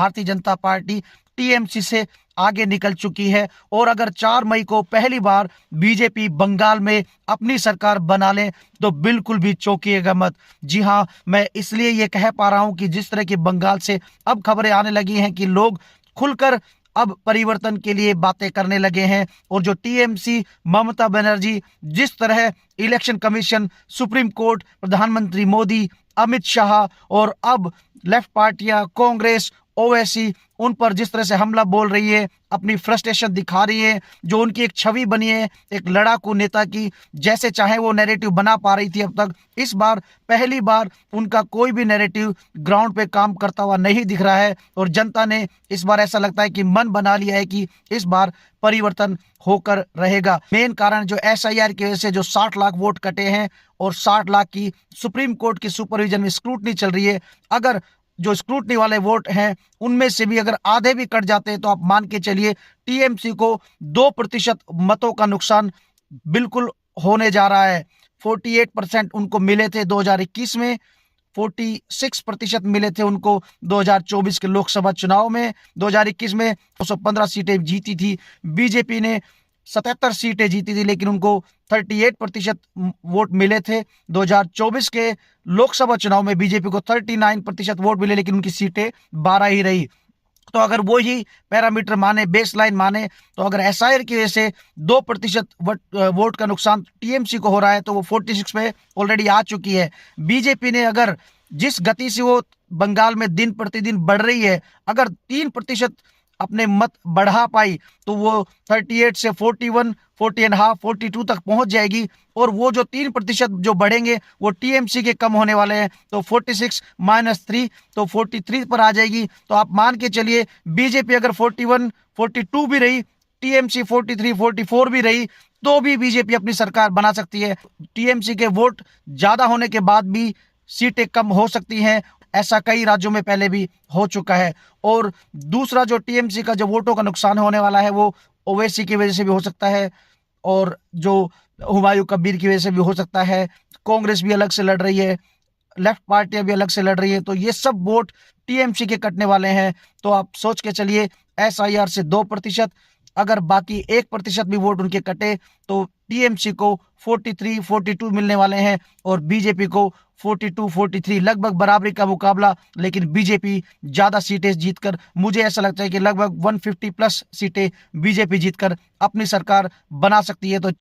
Bharatiya Janata party TMC से आगे निकल चुकी है। और अगर 4 मई को पहली बार बीजेपी बंगाल में अपनी सरकार बना ले तो बिल्कुल भी चौंकिएगा मत। जी हाँ, मैं इसलिए ये कह पा रहा हूं कि जिस तरह की बंगाल से अब खबरें आने लगी हैं कि लोग खुलकर अब परिवर्तन के लिए बातें करने लगे हैं। और जो टीएमसी, ममता बनर्जी, जिस तरह इलेक्शन कमीशन, सुप्रीम कोर्ट, प्रधानमंत्री मोदी, अमित शाह और अब लेफ्ट पार्टियां, कांग्रेस, ओवैसी उन पर जिस तरह से हमला बोल रही है, अपनी फ्रस्ट्रेशन दिखा रही है, जो उनकी एक छवि बनी है एक लड़ाकू नेता की, जैसे चाहे वो नैरेटिव बना पा रही थी अब तक, इस बार पहली बार उनका कोई भी नैरेटिव ग्राउंड पे काम करता हुआ नहीं दिख रहा है। और जनता ने इस बार ऐसा लगता है कि मन बना लिया है कि इस बार परिवर्तन होकर रहेगा। मेन कारण जो एसआईआर की वजह से जो 60 लाख वोट कटे हैं और 60 लाख की सुप्रीम कोर्ट की सुपरविजन में स्क्रूटनी चल रही है, अगर जो स्क्रूटनी वाले वोट हैं उनमें से भी अगर आधे भी कट जाते हैं तो आप मान के चलिए टीएमसी को 2% मतों का नुकसान बिल्कुल होने जा रहा है। 48% उनको मिले थे 2021 में, 46% मिले थे उनको 2024 के लोकसभा चुनाव में। 2021 में 215 सीटें जीती थी, बीजेपी ने 77 सीटें जीती थी, लेकिन उनको 38% वोट मिले थे। 2024 के लोकसभा चुनाव में बीजेपी को 39% वोट मिले, लेकिन उनकी सीटें 12 ही रही। तो अगर वो ही पैरामीटर माने, बेस लाइन माने, तो अगर एसआईआर की वजह से 2% वोट का नुकसान टीएमसी को हो रहा है तो वो 46 पे ऑलरेडी आ चुकी है। बीजेपी ने अगर जिस गति से वो बंगाल में दिन प्रतिदिन बढ़ रही है, अगर 3% अपने मत बढ़ा पाई तो वो 38 से 41, 40.5, 42 तक पहुंच जाएगी। और वो जो 3% जो बढ़ेंगे वो टीएमसी के कम होने वाले हैं, तो 46 - 3 तो 43 पर आ जाएगी। तो आप मान के चलिए बीजेपी अगर 41, 42 भी रही, टीएमसी 43, 44 भी रही, तो भी बीजेपी अपनी सरकार बना सकती है। टीएमसी के वोट ज्यादा होने के बाद भी सीटें कम हो सकती हैं, ऐसा कई राज्यों में पहले भी हो चुका है। और दूसरा जो टीएमसी का जो वोटों का नुकसान होने वाला है वो ओवैसी की वजह से भी हो सकता है, और जो हुमायूं कबीर की वजह से भी हो सकता है। कांग्रेस भी अलग से लड़ रही है, लेफ्ट पार्टियां भी अलग से लड़ रही है, तो ये सब वोट टीएमसी के कटने वाले हैं। तो आप सोच के चलिए एसआईआर से 2%, अगर बाकी 1% भी वोट उनके कटे तो टीएमसी को 43, 42 मिलने वाले हैं और बीजेपी को 42, 43, लगभग बराबरी का मुकाबला। लेकिन बीजेपी ज्यादा सीटें जीतकर, मुझे ऐसा लगता है कि लगभग 150 प्लस सीटें बीजेपी जीतकर अपनी सरकार बना सकती है। तो